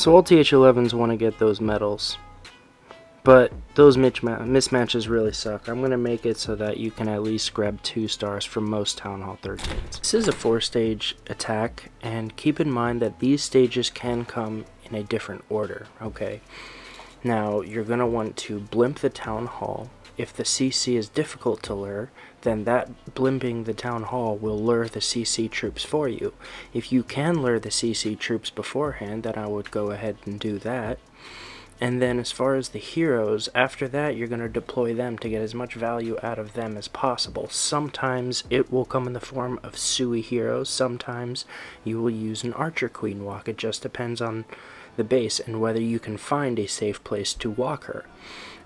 So all TH11s want to get those medals, but those mismatches really suck. I'm going to make it so that you can at least grab 2 stars from most Town Hall 13s. This is a 4-stage attack, and keep in mind that these stages can come in a different order, okay? Now, you're going to want to blimp the Town Hall. If the CC is difficult to lure, then that blimping the Town Hall will lure the CC troops for you. If you can lure the CC troops beforehand, then I would go ahead and do that. And then as far as the heroes, after that you're going to deploy them to get as much value out of them as possible. Sometimes it will come in the form of Sui heroes, sometimes you will use an Archer Queen walk. It just depends on the base and whether you can find a safe place to walk her.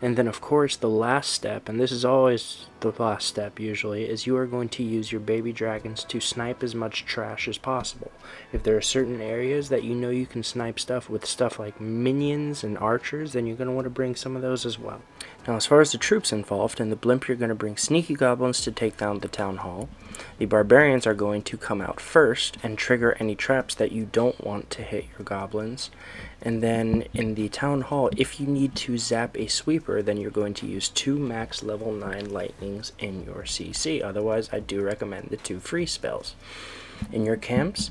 And then of course the last step, and this is always the last step usually, is you are going to use your baby dragons to snipe as much trash as possible. If there are certain areas that you know you can snipe stuff with stuff like minions and archers, then you're going to want to bring some of those as well. Now as far as the troops involved, in the blimp you're going to bring sneaky goblins to take down the town hall. The barbarians are going to come out first and trigger any traps that you don't want to hit your goblins. And then in the town hall, if you need to zap a sweeper, then you're going to use 2 max level 9 lightnings in your CC. Otherwise, I do recommend the 2 free spells. In your camps,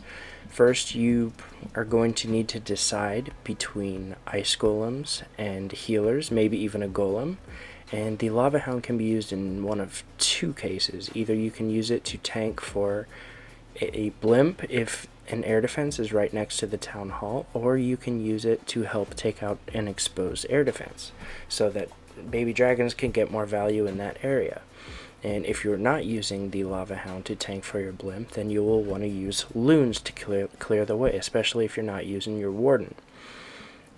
first you are going to need to decide between ice golems and healers, maybe even a golem. And the lava hound can be used in one of 2 cases. Either you can use it to tank for a blimp if an air defense is right next to the town hall, or you can use it to help take out an exposed air defense so that baby dragons can get more value in that area. And if you're not using the lava hound to tank for your blimp, then you will want to use loons to clear the way, especially if you're not using your warden.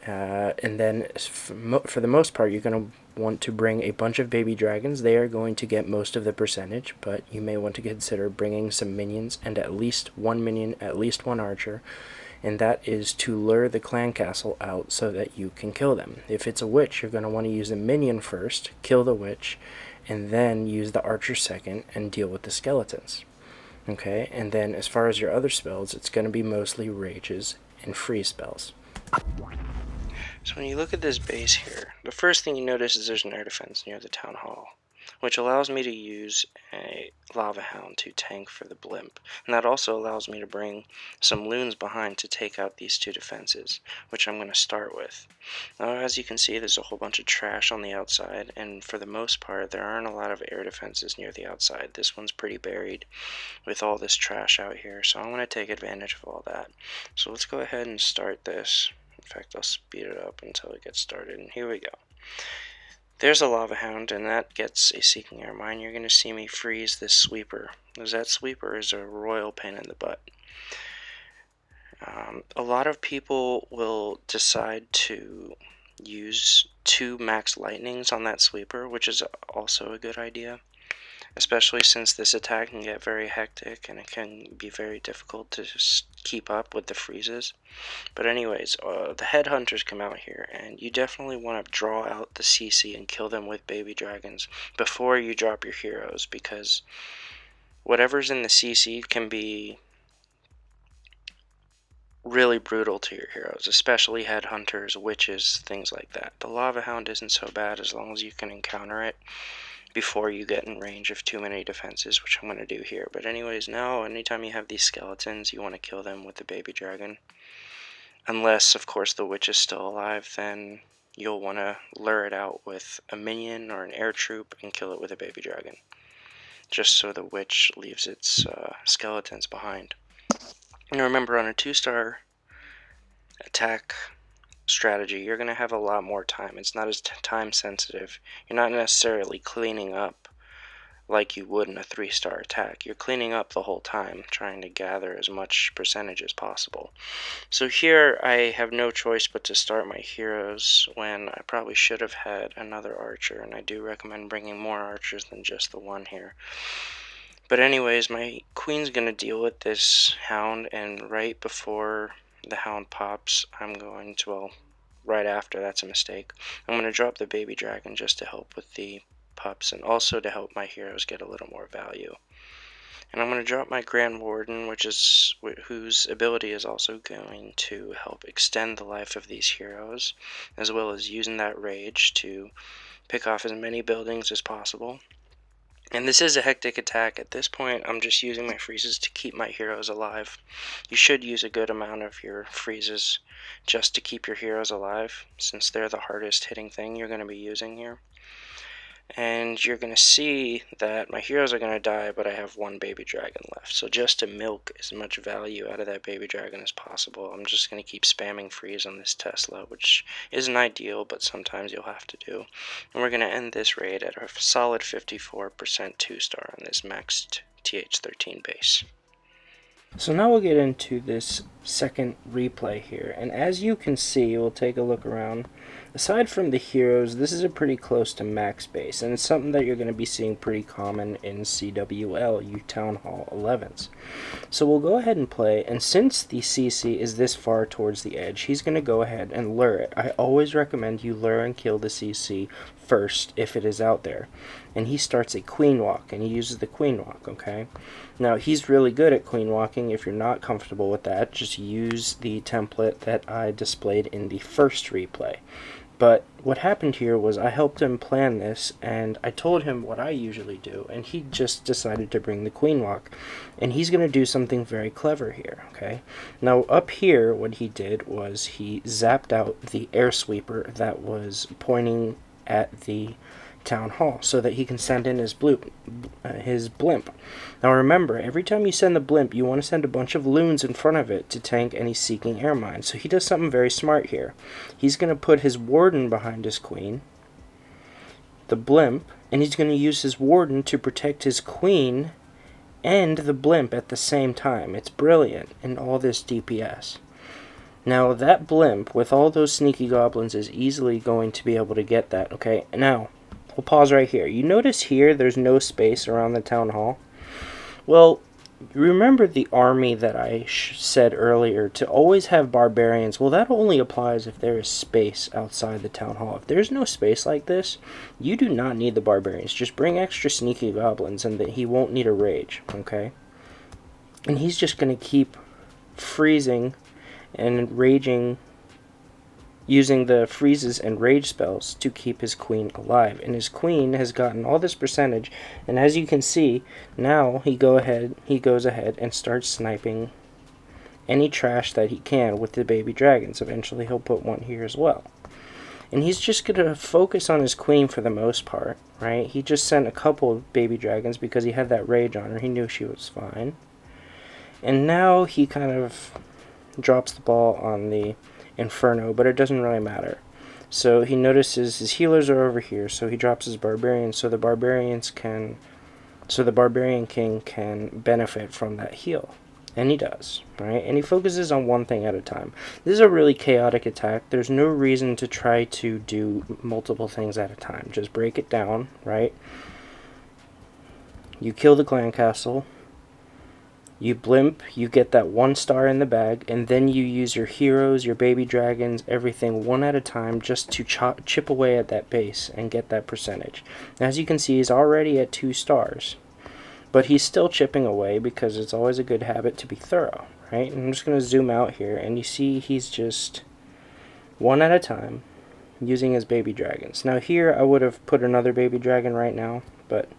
And then for the most part, you're going to want to bring a bunch of baby dragons. They are going to get most of the percentage, but you may want to consider bringing some minions and at least 1 minion, at least 1 archer, and that is to lure the clan castle out so that you can kill them. If it's a witch, you're going to want to use a minion first, kill the witch, and then use the archer second and deal with the skeletons. Okay, and then as far as your other spells, it's going to be mostly rages and free spells. So when you look at this base here, the first thing you notice is there's an air defense near the town hall, which allows me to use a lava hound to tank for the blimp. And that also allows me to bring some loons behind to take out these 2 defenses, which I'm going to start with. Now as you can see, there's a whole bunch of trash on the outside, and for the most part there aren't a lot of air defenses near the outside. This one's pretty buried with all this trash out here, so I'm going to take advantage of all that. So let's go ahead and start this. In fact, I'll speed it up until it gets started, and here we go. There's a lava hound, and that gets a seeking air mine. You're going to see me freeze this sweeper, because that sweeper is a royal pain in the butt. A lot of people will decide to use 2 max lightnings on that sweeper, which is also a good idea, especially since this attack can get very hectic and it can be very difficult to just keep up with the freezes. But anyways, the headhunters come out here, and you definitely want to draw out the CC and kill them with baby dragons before you drop your heroes, because whatever's in the CC can be really brutal to your heroes, especially headhunters, witches, things like that. The lava hound isn't so bad as long as you can encounter it before you get in range of too many defenses, which I'm going to do here. But anyways, now anytime you have these skeletons, you want to kill them with the baby dragon. Unless, of course, the witch is still alive, then you'll want to lure it out with a minion or an air troop and kill it with a baby dragon, just so the witch leaves its skeletons behind. And remember, on a 2-star attack strategy, you're going to have a lot more time. It's not as time sensitive. You're not necessarily cleaning up like you would in a 3-star attack. You're cleaning up the whole time, trying to gather as much percentage as possible. So here I have no choice but to start my heroes when I probably should have had another archer, and I do recommend bringing more archers than just the 1 here. But anyways, my queen's going to deal with this hound, and right before the hound pops, I'm going to, well, right after, that's a mistake, I'm going to drop the baby dragon just to help with the pups and also to help my heroes get a little more value. And I'm going to drop my Grand Warden, whose ability is also going to help extend the life of these heroes, as well as using that rage to pick off as many buildings as possible. And this is a hectic attack. At this point, I'm just using my freezes to keep my heroes alive. You should use a good amount of your freezes just to keep your heroes alive, since they're the hardest hitting thing you're going to be using here. And you're going to see that my heroes are going to die, but I have one baby dragon left. So just to milk as much value out of that baby dragon as possible, I'm just going to keep spamming freeze on this Tesla, which isn't ideal, but sometimes you'll have to do. And we're going to end this raid at a solid 54% 2-star on this maxed TH13 base. So now we'll get into this second replay here, and as you can see, we'll take a look around. Aside from the heroes, this is a pretty close to max base, and it's something that you're going to be seeing pretty common in CWL, you Town Hall 11s. So we'll go ahead and play, and since the CC is this far towards the edge, he's going to go ahead and lure it. I always recommend you lure and kill the CC first if it is out there. And he starts a queen walk, and he uses the queen walk, okay? Now, he's really good at queen walking. If you're not comfortable with that, just use the template that I displayed in the first replay. But what happened here was I helped him plan this, and I told him what I usually do, and he just decided to bring the queen walk. And he's going to do something very clever here, okay? Now, up here, what he did was he zapped out the air sweeper that was pointing at the town hall so that he can send in his blimp. Now remember, every time you send the blimp, you want to send a bunch of loons in front of it to tank any seeking air mines. So he does something very smart here. He's going to put his warden behind his queen, the blimp, and he's going to use his warden to protect his queen and the blimp at the same time. It's brilliant in all this DPS. Now that blimp with all those sneaky goblins is easily going to be able to get that, okay? Now, we'll pause right here. You notice here there's no space around the town hall? Well, remember the army that I said earlier to always have barbarians? Well, that only applies if there is space outside the town hall. If there's no space like this, you do not need the barbarians. Just bring extra sneaky goblins and he won't need a rage, okay? And he's just going to keep freezing and raging, using the freezes and rage spells to keep his queen alive. And his queen has gotten all this percentage, and as you can see, now he goes ahead and starts sniping any trash that he can with the baby dragons. Eventually he'll put one here as well. And he's just going to focus on his queen for the most part, right? He just sent a couple of baby dragons because he had that rage on her. He knew she was fine. And now he kind of drops the ball on the Inferno, but it doesn't really matter. So he notices his healers are over here, so he drops his barbarians so the barbarian king can benefit from that heal. And he does, right? And he focuses on one thing at a time. This is a really chaotic attack. There's no reason to try to do multiple things at a time. Just break it down, right? You kill the clan castle. You blimp, you get that 1 star in the bag, and then you use your heroes, your baby dragons, everything one at a time just to chip away at that base and get that percentage. As you can see, he's already at 2 stars, but he's still chipping away because it's always a good habit to be thorough, right? And I'm just going to zoom out here, and you see he's just one at a time using his baby dragons. Now here I would have put another baby dragon right now, but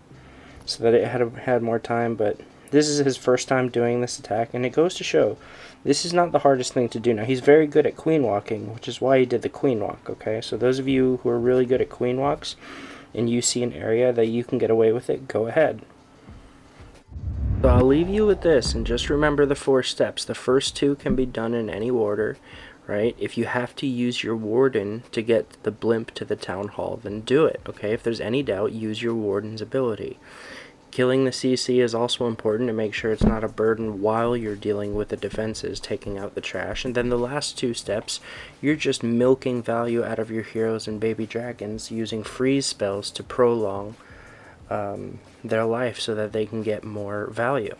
so that it had more time, but this is his first time doing this attack, and it goes to show this is not the hardest thing to do. Now, he's very good at queen walking, which is why he did the queen walk, okay? So those of you who are really good at queen walks and you see an area that you can get away with it, go ahead. So I'll leave you with this, and just remember the 4 steps. The first 2 can be done in any order, right? If you have to use your warden to get the blimp to the town hall, then do it, okay? If there's any doubt, use your warden's ability. Killing the CC is also important to make sure it's not a burden while you're dealing with the defenses, taking out the trash. And then the last 2 steps, you're just milking value out of your heroes and baby dragons using freeze spells to prolong their life so that they can get more value.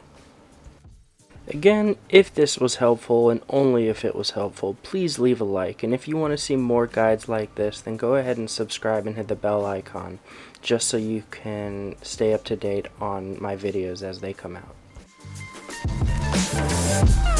Again, if this was helpful, and only if it was helpful, please leave a like. And if you want to see more guides like this, then go ahead and subscribe and hit the bell icon, just so you can stay up to date on my videos as they come out. Bye.